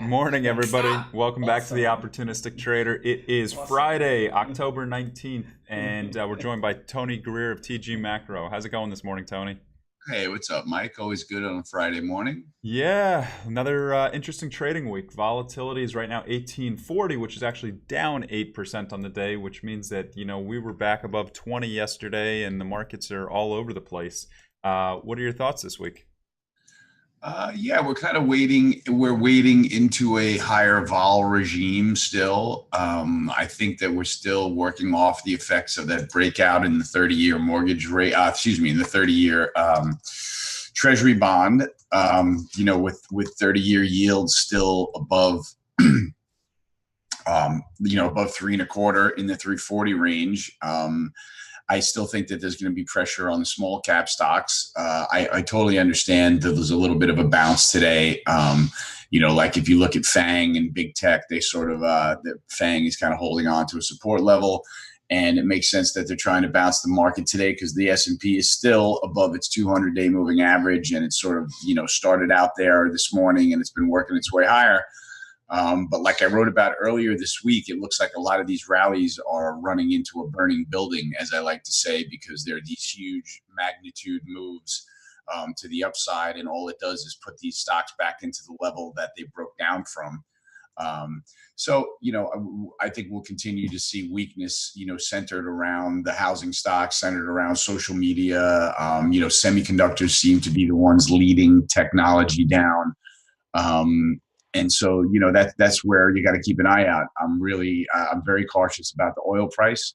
Morning, everybody. Welcome back to the Opportunistic Trader. It is Friday, October 19th, and we're joined by Tony Greer of TG Macro. How's it going this morning, Tony? Hey, what's up, Mike? Always good on a Friday morning. Yeah, another interesting trading week. Volatility is right now 1840, which is actually down 8% on the day, which means that, we were back above 20 yesterday and the markets are all over the place. What are your thoughts this week? Yeah, we're kind of waiting. We're waiting into a higher vol regime still. I think that we're still working off the effects of that breakout in the 30-year mortgage rate. In the 30-year Treasury bond. With 30-year yields still above, above 3.25 in the 340 range. I still think that there's going to be pressure on the small cap stocks. I totally understand that there's a little bit of a bounce today. Like if you look at FANG and big tech, they sort of, the FANG is kind of holding on to a support level. And it makes sense that they're trying to bounce the market today because the S&P is still above its 200-day moving average. And it's sort of, started out there this morning and it's been working its way higher. But like I wrote about earlier this week, it looks like a lot of these rallies are running into a burning building, as I like to say, because they're these huge magnitude moves to the upside. And all it does is put these stocks back into the level that they broke down from. I think we'll continue to see weakness, centered around the housing stocks, centered around social media. Semiconductors seem to be the ones leading technology down. And so, that's where you got to keep an eye out. I'm very cautious about the oil price.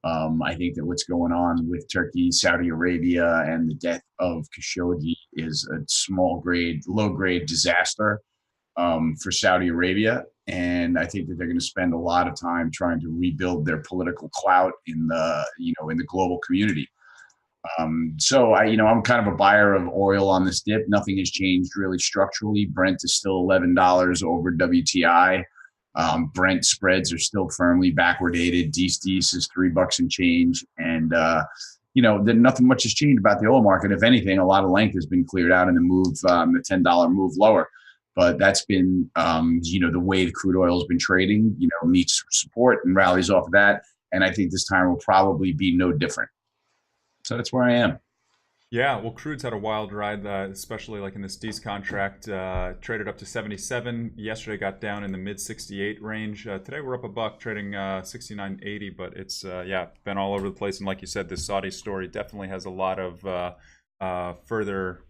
I think that what's going on with Turkey, Saudi Arabia, and the death of Khashoggi is a low grade disaster for Saudi Arabia. And I think that they're going to spend a lot of time trying to rebuild their political clout in the global community. I'm kind of a buyer of oil on this dip. Nothing has changed really structurally. Brent is still $11 over WTI. Brent spreads are still firmly backwardated. DCS is $3 and change. And, nothing much has changed about the oil market. If anything, a lot of length has been cleared out in the $10 move lower. But that's been, the way the crude oil has been trading, meets support and rallies off of that. And I think this time will probably be no different. So that's where I am. Yeah, well, crude's had a wild ride, especially like in this D's contract. Traded up to 77. Yesterday got down in the mid 68 range. Today we're up a buck, trading 69.80. But it's been all over the place. And like you said, this Saudi story definitely has a lot of further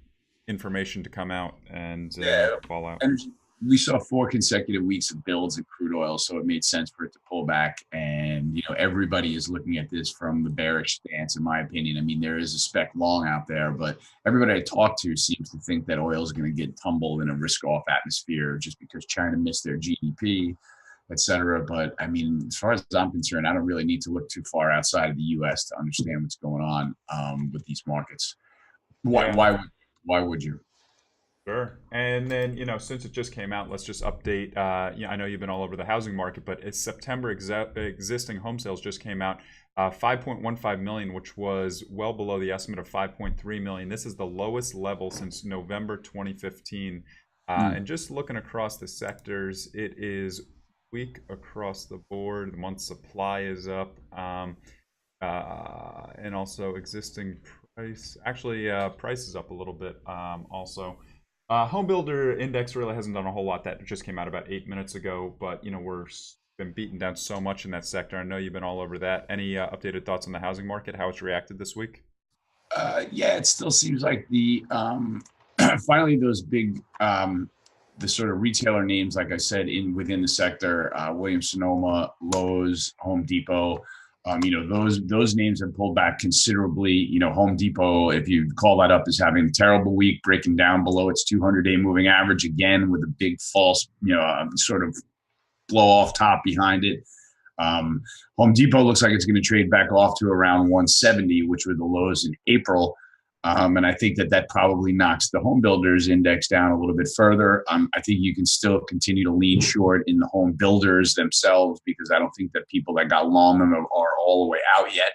information to come out and Yeah, fall out. and we saw 4 consecutive weeks of builds in crude oil, so it made sense for it to pull back. And everybody is looking at this from the bearish stance, in my opinion. I mean, there is a spec long out there, but everybody I talk to seems to think that oil is going to get tumbled in a risk-off atmosphere just because China missed their GDP, et cetera. But I mean, as far as I'm concerned, I don't really need to look too far outside of the U.S. to understand what's going on with these markets. Why? Yeah. Why would you? Sure. And then, since it just came out, let's just update. I know you've been all over the housing market, but it's September existing home sales just came out, 5.15 million, which was well below the estimate of 5.3 million. This is the lowest level since November 2015. Hmm. And just looking across the sectors, it is weak across the board. The month supply is up, and also existing price. Actually, price is up a little bit, also. Home builder index really hasn't done a whole lot. That just came out about 8 minutes ago, but we're been beaten down so much in that sector. I know you've been all over that. Any updated thoughts on the housing market? How it's reacted this week? Yeah, it still seems like the finally those big the sort of retailer names, like I said, in within the sector, Williams Sonoma, Lowe's, Home Depot. Those names have pulled back considerably. Home Depot, if you call that up, is having a terrible week, breaking down below its 200-day moving average again with a big false, sort of blow off top behind it. Um, Home Depot looks like it's going to trade back off to around 170, which were the lows in April. And I think that probably knocks the home builders index down a little bit further. I think you can still continue to lean short in the home builders themselves because I don't think that people that got long them are all the way out yet.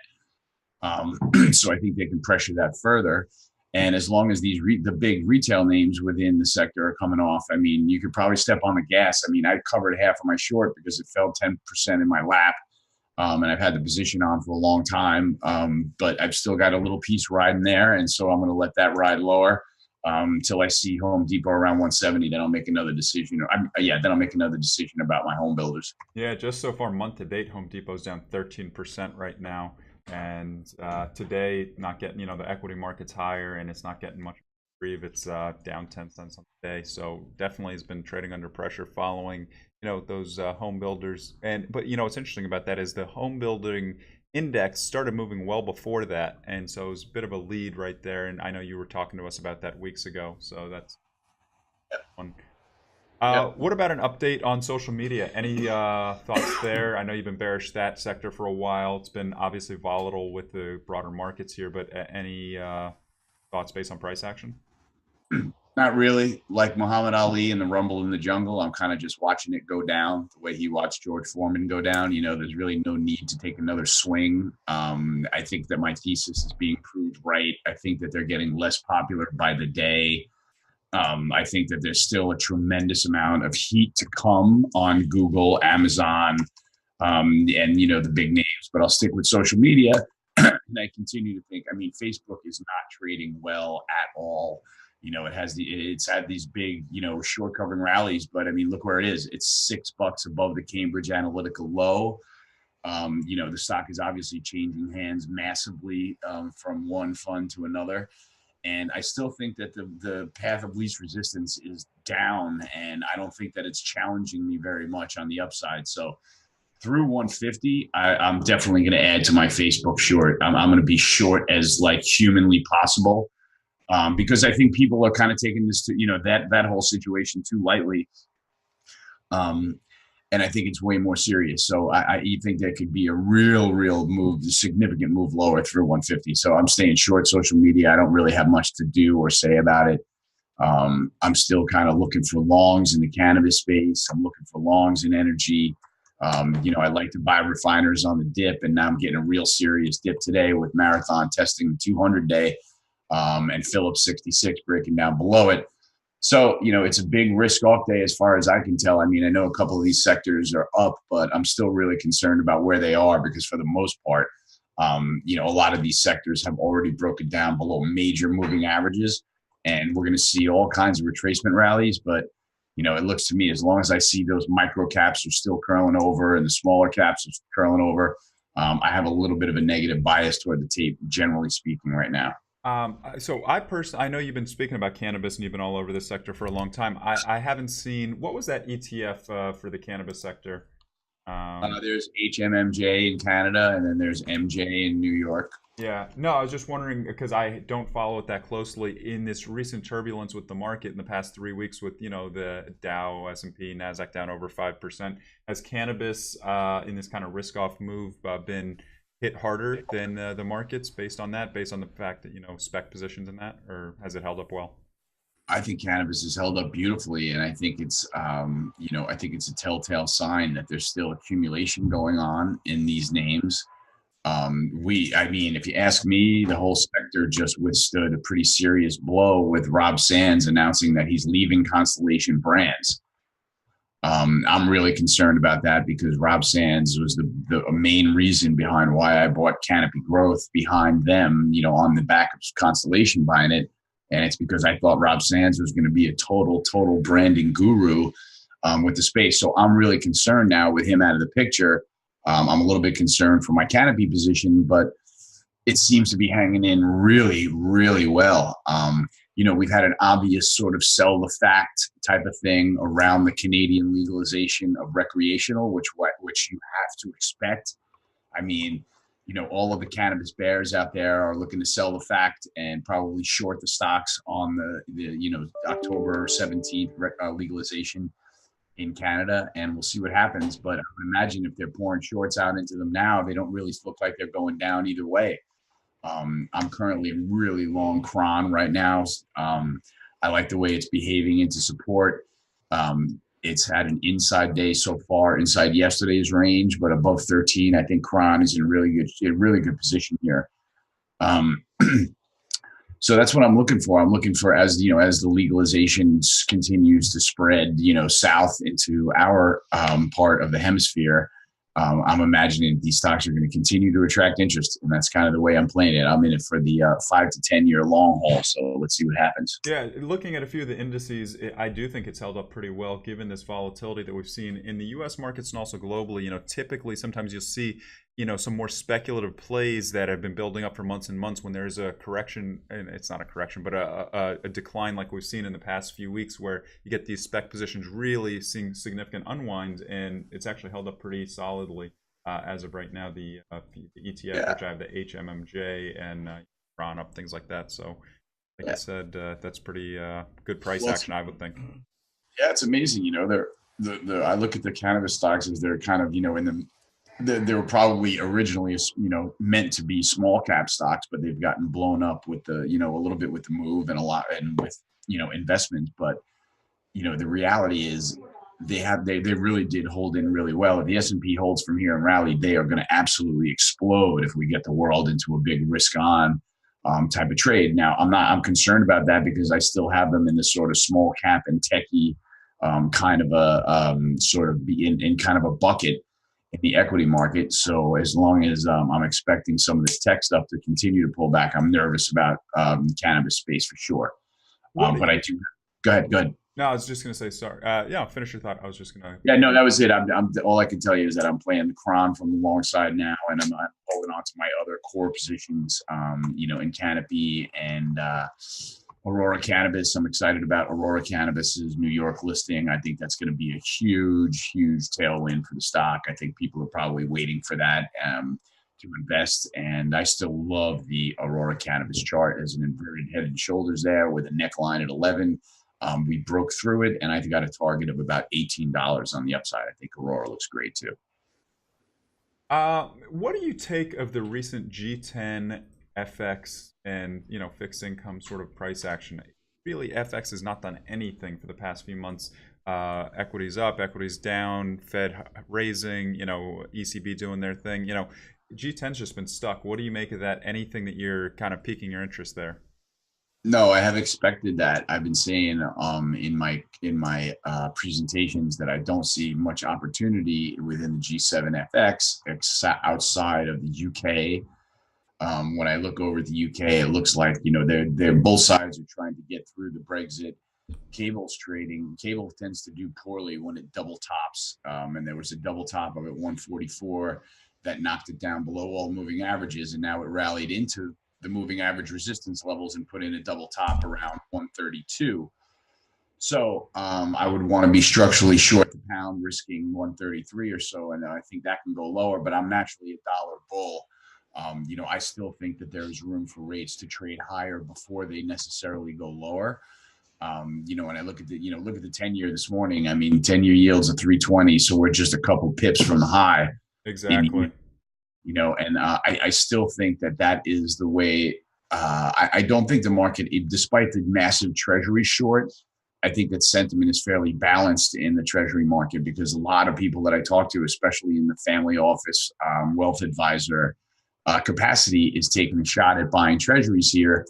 So I think they can pressure that further. And as long as the big retail names within the sector are coming off, I mean, you could probably step on the gas. I mean, I covered half of my short because it fell 10% in my lap. And I've had the position on for a long time, but I've still got a little piece riding there, and so I'm going to let that ride lower until I see Home Depot around 170. Then I'll make another decision. Then I'll make another decision about my home builders. Yeah, just so far, month to date, Home Depot's down 13% right now. And today, not getting, the equity market's higher and it's not getting much reprieve. It's down 10 cents on the day. So definitely has been trading under pressure following, those home builders. But what's interesting about that is the home building index started moving well before that. And so it was a bit of a lead right there. And I know you were talking to us about that weeks ago. So that's one. Yep. What about an update on social media? Any thoughts there? I know you've been bearish that sector for a while. It's been obviously volatile with the broader markets here, but any thoughts based on price action? Not really. Like Muhammad Ali and the Rumble in the Jungle, I'm kind of just watching it go down the way he watched George Foreman go down. There's really no need to take another swing. I think that my thesis is being proved right. I think that they're getting less popular by the day. I think that there's still a tremendous amount of heat to come on Google, Amazon, and the big names. But I'll stick with social media, and I continue to think. I mean, Facebook is not trading well at all. It's had these big, short covering rallies, but I mean, look where it is. It's $6 above the Cambridge Analytica low. The stock is obviously changing hands massively from one fund to another. And I still think that the path of least resistance is down, and I don't think that it's challenging me very much on the upside. So through 150, I'm definitely going to add to my Facebook short. I'm going to be short as like humanly possible, because I think people are kind of taking this to that whole situation too lightly. And I think it's way more serious. So I think there could be a real move, a significant move lower through 150. So I'm staying short social media. I don't really have much to do or say about it. I'm still kind of looking for longs in the cannabis space. I'm looking for longs in energy. I like to buy refiners on the dip, and now I'm getting a real serious dip today with Marathon testing the 200-day and Phillips 66 breaking down below it. So, it's a big risk off day as far as I can tell. I mean, I know a couple of these sectors are up, but I'm still really concerned about where they are because for the most part, a lot of these sectors have already broken down below major moving averages, and we're going to see all kinds of retracement rallies. But, it looks to me as long as I see those micro caps are still curling over and the smaller caps are curling over, I have a little bit of a negative bias toward the tape, generally speaking, right now. So I know you've been speaking about cannabis and you've been all over this sector for a long time. I haven't seen, what was that ETF for the cannabis sector? There's HMMJ in Canada, and then there's MJ in New York. Yeah, no, I was just wondering because I don't follow it that closely in this recent turbulence with the market in the past 3 weeks with, the Dow, S&P, NASDAQ down over 5%. Has cannabis in this kind of risk-off move been hit harder than the markets based on the fact that, spec positions in that, or has it held up well? I think cannabis has held up beautifully, and I think it's a telltale sign that there's still accumulation going on in these names. If you ask me, the whole sector just withstood a pretty serious blow with Rob Sands announcing that he's leaving Constellation Brands. I'm really concerned about that because Rob Sands was the main reason behind why I bought Canopy Growth behind them, on the back of Constellation buying it. And it's because I thought Rob Sands was going to be a total branding guru with the space. So I'm really concerned now with him out of the picture. I'm a little bit concerned for my Canopy position, but it seems to be hanging in really well. We've had an obvious sort of sell the fact type of thing around the Canadian legalization of recreational, which you have to expect. I mean, all of the cannabis bears out there are looking to sell the fact and probably short the stocks on the October 17th legalization in Canada, and we'll see what happens. But I would imagine if they're pouring shorts out into them now, they don't really look like they're going down either way. I'm currently really long cron right now. I like the way it's behaving into support. It's had an inside day so far, inside yesterday's range, but above 13. I think cron is in a really good position here. So that's what I'm looking for. I'm looking for, as as the legalization continues to spread, south into our part of the hemisphere. I'm imagining these stocks are going to continue to attract interest, and that's kind of the way I'm playing it. I'm in it for the 5 to 10 year long haul. So let's see what happens. Yeah, looking at a few of the indices, I do think it's held up pretty well given this volatility that we've seen in the U.S. markets and also globally. Typically sometimes you'll see, some more speculative plays that have been building up for months and months when there's a correction, and it's not a correction, but a decline like we've seen in the past few weeks where you get these spec positions really seeing significant unwind, and it's actually held up pretty solidly as of right now. The ETF, Yeah, which I have the HMMJ and Ron up, things like that. So like I yeah. said, that's pretty good price Well, action, I would think. yeah, it's amazing. They're the I look at the cannabis stocks as they're kind of in they were probably originally meant to be small cap stocks, but they've gotten blown up with the a little bit with the move and a lot and with investment. But the reality is they really did hold in really well. If the S&P holds from here and rally, they are going to absolutely explode if we get the world into a big risk on type of trade. Now I'm concerned about that because I still have them in this sort of small cap and techie kind of a sort of be in kind of a bucket in the equity market. So as long as I'm expecting some of this tech stuff to continue to pull back, I'm nervous about the cannabis space for sure. What? But I do. Go ahead. Go ahead. No, I was just gonna say sorry. Yeah, finish your thought. I was just gonna. Yeah, no, that was it. I'm all I can tell you is that I'm playing the Cron from the long side now, and I'm not holding on to my other core positions, in Canopy and Aurora Cannabis. I'm excited about Aurora Cannabis's New York listing. I think that's going to be a huge, huge tailwind for the stock. I think people are probably waiting for that to invest, and I still love the Aurora Cannabis chart as an inverted head and shoulders there with a neckline at 11. We broke through it, and I got a target of about $18 on the upside. I think Aurora looks great too. What do you take of the recent G10 FX and fixed income sort of price action? Really, FX has not done anything for the past few months. Equities up, equities down, Fed raising, ECB doing their thing. G10's just been stuck. What do you make of that? Anything that you're kind of piquing your interest there? No, I have expected that. I've been saying in my presentations that I don't see much opportunity within the G7 FX outside of the UK. When I look over at the UK, it looks like they're both sides are trying to get through the Brexit. Cable's trading. Cable tends to do poorly when it double tops, and there was a double top of it 144 that knocked it down below all moving averages, and now it rallied into the moving average resistance levels and put in a double top around 132. So I would want to be structurally short the pound, risking 133 or so, and I think that can go lower. But I'm naturally a dollar bull. I still think that there's room for rates to trade higher before they necessarily go lower. When I look at the 10-year this morning, I mean, 10-year yields at 320, so we're just a couple pips from the high. Exactly. And I still think that is the way. I don't think the market, despite the massive treasury short, I think that sentiment is fairly balanced in the treasury market because a lot of people that I talk to, especially in the family office, wealth advisor capacity, is taking a shot at buying treasuries here,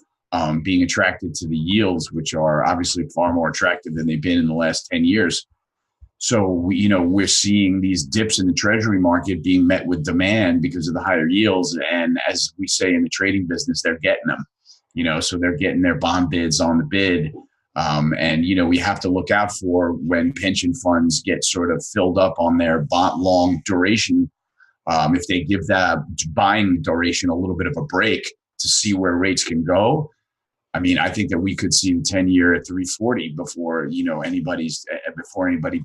being attracted to the yields, which are obviously far more attractive than they've been in the last 10 years. So we're seeing these dips in the treasury market being met with demand because of the higher yields. And as we say in the trading business, they're getting them, so they're getting their bond bids on the bid. And we have to look out for when pension funds get sort of filled up on their bond long duration. If they give that buying duration a little bit of a break to see where rates can go, I mean, I think that we could see the 10-year at 340 before anybody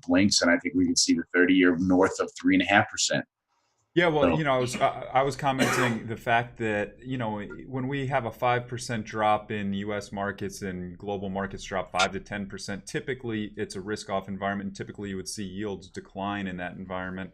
blinks, and I think we could see the 30-year north of 3.5%. Yeah, well, So I was commenting the fact that when we have a 5% drop in U.S. markets and global markets drop 5 to 10%, typically it's a risk-off environment, and typically you would see yields decline in that environment.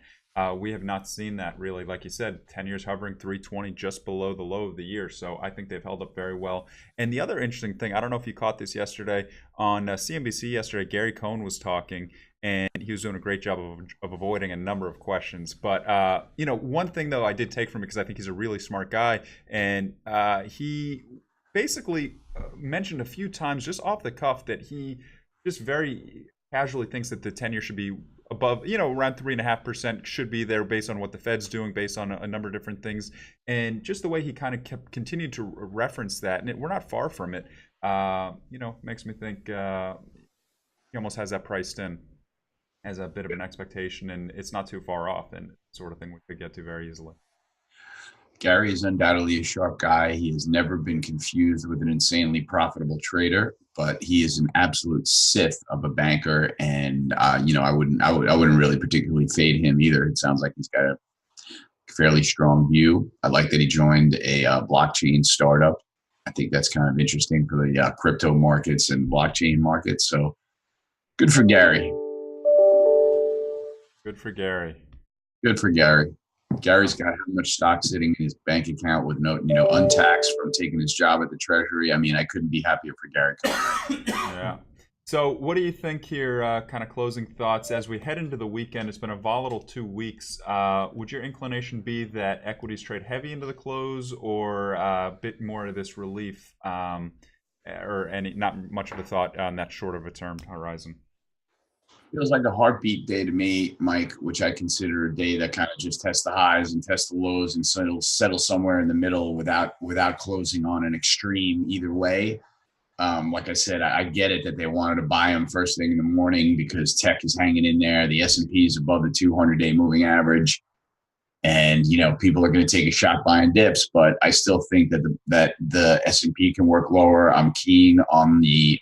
We have not seen that really. Like you said, 10 years hovering 320 just below the low of the year. So I think they've held up very well. And the other interesting thing, I don't know if you caught this yesterday on CNBC yesterday, Gary Cohn was talking and he was doing a great job of avoiding a number of questions. But, one thing though I did take from it because I think he's a really smart guy and he basically mentioned a few times just off the cuff that he just very casually thinks that the 10-year should be above, around 3.5% should be there based on what the Fed's doing, based on a number of different things. And just the way he kind of continued to reference that, and we're not far from it, makes me think he almost has that priced in as a bit of an expectation, and it's not too far off, and sort of thing we could get to very easily. Gary is undoubtedly a sharp guy. He has never been confused with an insanely profitable trader, but he is an absolute Sith of a banker. And I wouldn't really particularly fade him either. It sounds like he's got a fairly strong view. I like that he joined a blockchain startup. I think that's kind of interesting for the crypto markets and blockchain markets. So good for Gary. Good for Gary. Good for Gary. Gary's got how much stock sitting in his bank account with no, untaxed from taking his job at the Treasury. I mean, I couldn't be happier for Gary. Yeah. So what do you think here, kind of closing thoughts as we head into the weekend? It's been a volatile 2 weeks. Would your inclination be that equities trade heavy into the close, or a bit more of this relief, or not much of a thought on that short of a term horizon? Feels like a heartbeat day to me, Mike, which I consider a day that kind of just tests the highs and tests the lows, and so it'll settle somewhere in the middle without closing on an extreme either way. Like I said, I get it that they wanted to buy them first thing in the morning because tech is hanging in there. The S&P is above the 200-day moving average, and people are going to take a shot buying dips. But I still think that the S&P can work lower. I'm keen on the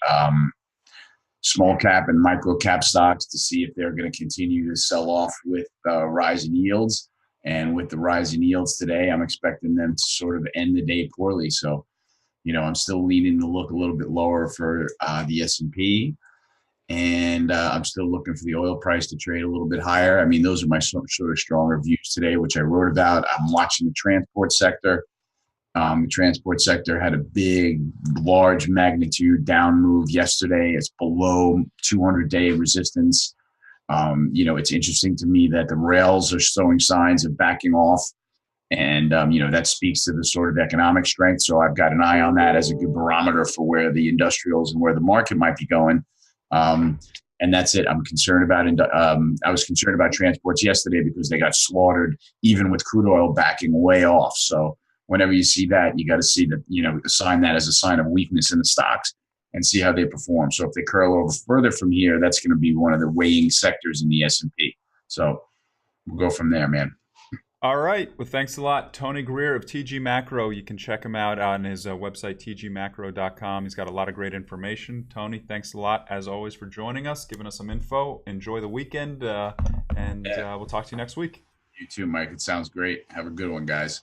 small cap and micro cap stocks to see if they're going to continue to sell off with rising yields. And with the rising yields today, I'm expecting them to sort of end the day poorly. So, I'm still leaning to look a little bit lower for the S&P. And I'm still looking for the oil price to trade a little bit higher. I mean, those are my sort of stronger views today, which I wrote about. I'm watching the transport sector. The transport sector had a large magnitude down move yesterday. It's below 200-day resistance. It's interesting to me that the rails are showing signs of backing off. And, that speaks to the sort of economic strength. So I've got an eye on that as a good barometer for where the industrials and where the market might be going. And that's it. I'm concerned about I was concerned about transports yesterday because they got slaughtered, even with crude oil backing way off. So whenever you see that, you got to see that, assign that as a sign of weakness in the stocks and see how they perform. So if they curl over further from here, that's going to be one of the weighing sectors in the S&P. So we'll go from there, man. All right. Well, thanks a lot. Tony Greer of TG Macro. You can check him out on his website, tgmacro.com. He's got a lot of great information. Tony, thanks a lot, as always, for joining us, giving us some info. Enjoy the weekend, and we'll talk to you next week. You too, Mike. It sounds great. Have a good one, guys.